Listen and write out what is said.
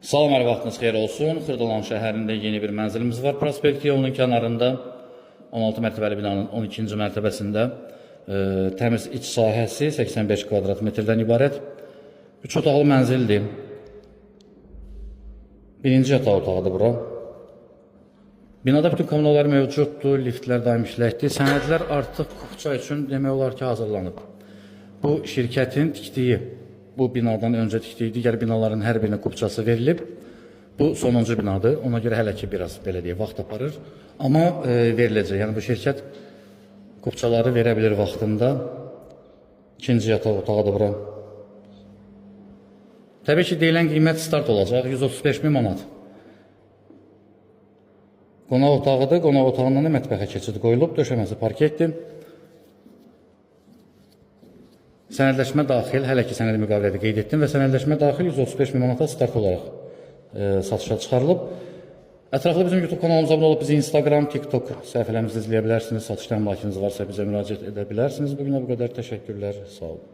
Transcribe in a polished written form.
Salam, hər vaxtınız xeyir olsun. Xırdalan şəhərində yeni bir mənzilimiz var. Prospekt yolunun kənarında 16 mərtəbəli binanın 12-ci mərtəbəsində təmiz iç sahəsi 85 kvadrat metrdən ibarət 3 otaqlı mənzildir. Birinci yataq otağıdır bura. Binada bütün kommunallar mövcuddur, liftlər daim işləkdir. Sənədlər artıq kupça üçün demək olar ki, hazırlanıb. Bu şirkətin tikdiyi, bu binadan öncə tikdiyi digər binaların hər birinə kupçası verilib. Bu sonuncu binadır. Ona görə hələ ki biraz belə deyək, vaxt aparır. Amma veriləcək. Yəni bu şirkət kupçaları verə bilir vaxtında. İkinci yataq otağıdır bura. Təbii ki, deyilən qiymət start olacaq. 135 min manat. Qonaq otağıdır. Qonaq otağından da mətbəxə keçid qoyulub. Döşəməsi parketdir. Sənədləşmə daxil, hələ ki sənədi müqavilədə qeyd etdim və sənədləşmə daxil 135 min manata start olaraq satışa çıxarılıb. Ətraflı bizim YouTube kanalımıza abunə olub bizi Instagram, TikTok səhifələrimizdə izləyə bilərsiniz. Satış təminatınız varsa bizə müraciət edə bilərsiniz. Bugünə bu qədər təşəkkürlər. Sağ olun.